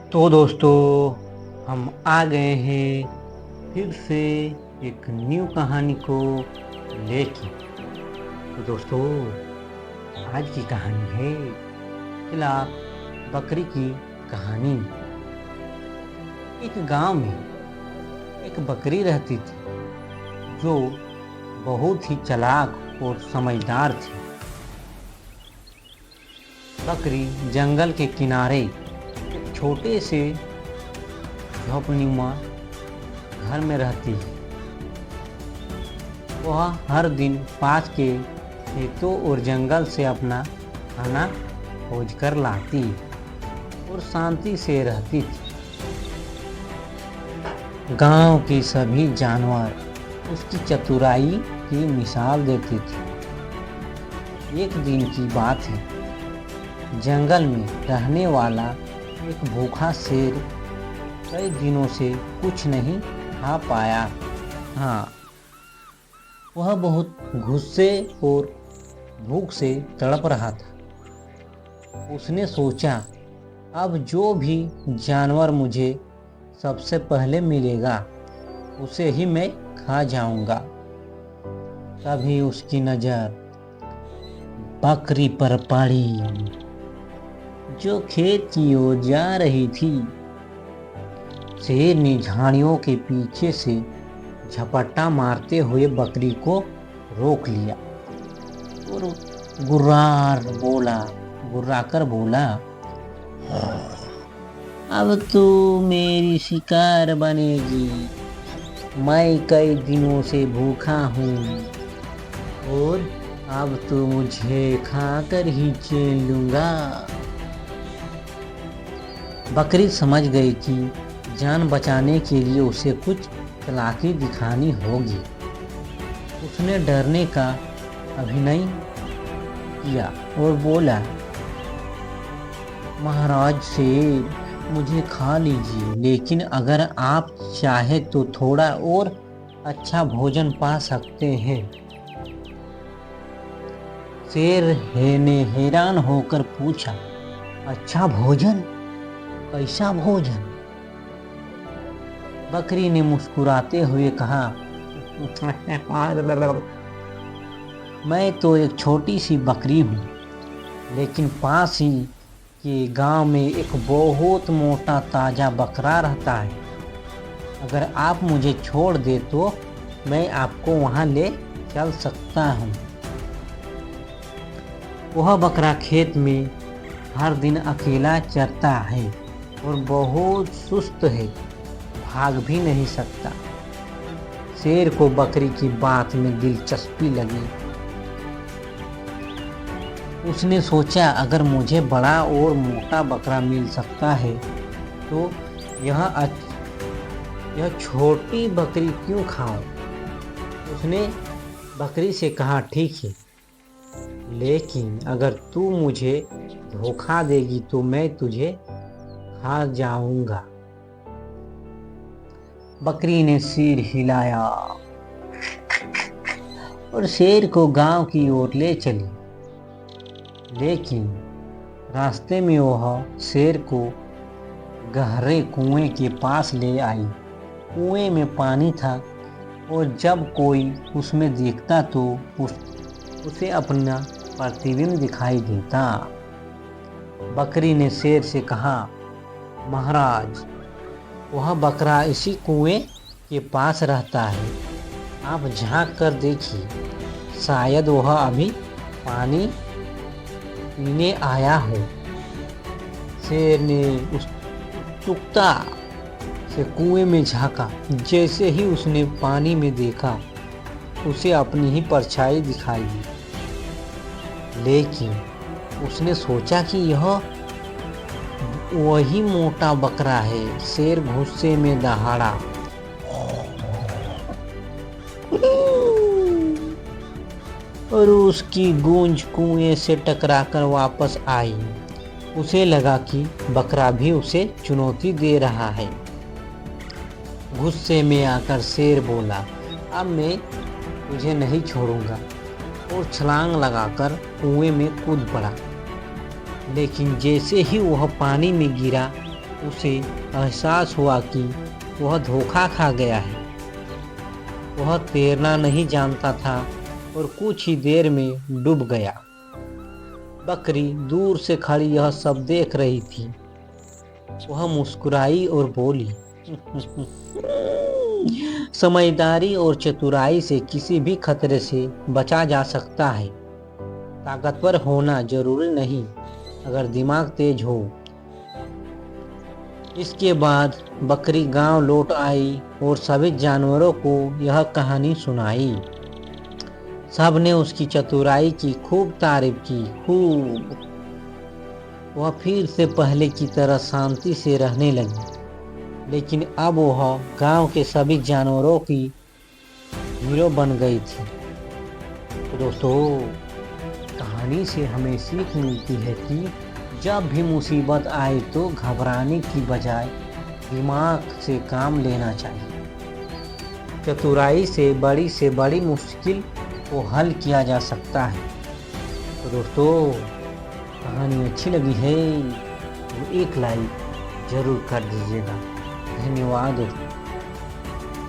तो दोस्तों, हम आ गए हैं फिर से एक न्यू कहानी को लेके। तो दोस्तों, आज की कहानी है खिलाफ बकरी की कहानी। एक गांव में एक बकरी रहती थी जो बहुत ही चालाक और समझदार थी। बकरी जंगल के किनारे एक छोटे से झोपड़ीनुमा घर में रहती है। वह हर दिन पास के खेतों और जंगल से अपना खाना खोज कर लाती और शांति से रहती थी। गांव के सभी जानवर उसकी चतुराई की मिसाल देते थे। एक दिन की बात है, जंगल में रहने वाला एक भूखा शेर कई दिनों से कुछ नहीं खा पाया। हाँ, वह बहुत गुस्से और भूख से तड़प रहा था। उसने सोचा, अब जो भी जानवर मुझे सबसे पहले मिलेगा उसे ही मैं खा जाऊंगा। तभी उसकी नजर बकरी पर पड़ी जो खेत की ओर जा रही थी। शेर ने झाड़ियों के पीछे से झपट्टा मारते हुए बकरी को रोक लिया और गुर्राकर बोला, अब तू मेरी शिकार बनेगी। मैं कई दिनों से भूखा हूँ और अब तो मुझे खाकर ही चैन लूंगा। बकरी समझ गई कि जान बचाने के लिए उसे कुछ चालाकी दिखानी होगी। उसने डरने का अभिनय किया और बोला, महाराज शेर, मुझे खा लीजिए, लेकिन अगर आप चाहे तो थोड़ा और अच्छा भोजन पा सकते हैं। शेर ने हैरान होकर पूछा, अच्छा भोजन? कैसा भोजन? बकरी ने मुस्कुराते हुए कहा, मैं तो एक छोटी सी बकरी हूँ, लेकिन पास ही के गांव में एक बहुत मोटा ताजा बकरा रहता है। अगर आप मुझे छोड़ दे तो मैं आपको वहां ले चल सकता हूँ। वह बकरा खेत में हर दिन अकेला चरता है और बहुत सुस्त है, भाग भी नहीं सकता। शेर को बकरी की बात में दिलचस्पी लगी। उसने सोचा, अगर मुझे बड़ा और मोटा बकरा मिल सकता है तो यह छोटी बकरी क्यों खाऊं? उसने बकरी से कहा, ठीक है, लेकिन अगर तू मुझे धोखा देगी तो मैं तुझे खा जाऊंगा। बकरी ने सिर हिलाया और शेर को गांव की ओर ले चली। लेकिन रास्ते में वह शेर को गहरे कुएं के पास ले आई। कुएं में पानी था और जब कोई उसमें देखता तो उसे अपना प्रतिबिंब दिखाई देता। बकरी ने शेर से कहा, महाराज, वह बकरा इसी कुएं के पास रहता है, आप झांक कर देखिए, शायद वह अभी पानी पीने आया हो। शेर ने उत्सुकता से कुएं में झांका। जैसे ही उसने पानी में देखा, उसे अपनी ही परछाई दिखाई दी। लेकिन उसने सोचा कि यह वही मोटा बकरा है। शेर गुस्से में दहाड़ा और उसकी गूंज कुएं से टकराकर वापस आई। उसे लगा कि बकरा भी उसे चुनौती दे रहा है। गुस्से में आकर शेर बोला, अब मैं तुझे नहीं छोड़ूंगा, और छलांग लगाकर कुएं में कूद पड़ा। लेकिन जैसे ही वह पानी में गिरा, उसे एहसास हुआ कि वह धोखा खा गया है। वह तैरना नहीं जानता था और कुछ ही देर में डूब गया। बकरी दूर से खड़ी यह सब देख रही थी। वह मुस्कुराई और बोली, समझदारी और चतुराई से किसी भी खतरे से बचा जा सकता है। ताकतवर होना जरूरी नहीं, अगर दिमाग तेज हो। इसके बाद बकरी गांव लौट आई और सभी जानवरों को यह कहानी सुनाई। सबने उसकी चतुराई की खूब तारीफ की, खूब। वह फिर से पहले की तरह शांति से रहने लगी, लेकिन अब वह गांव के सभी जानवरों की हीरो बन गई थी। तो दोस्तों, कहानी से हमें सीख मिलती है कि जब भी मुसीबत आए तो घबराने की बजाय दिमाग से काम लेना चाहिए। चतुराई से बड़ी मुश्किल को हल किया जा सकता है। तो दोस्तों, कहानी अच्छी लगी है तो एक लाइक जरूर कर दीजिएगा। धन्यवाद दोस्तों।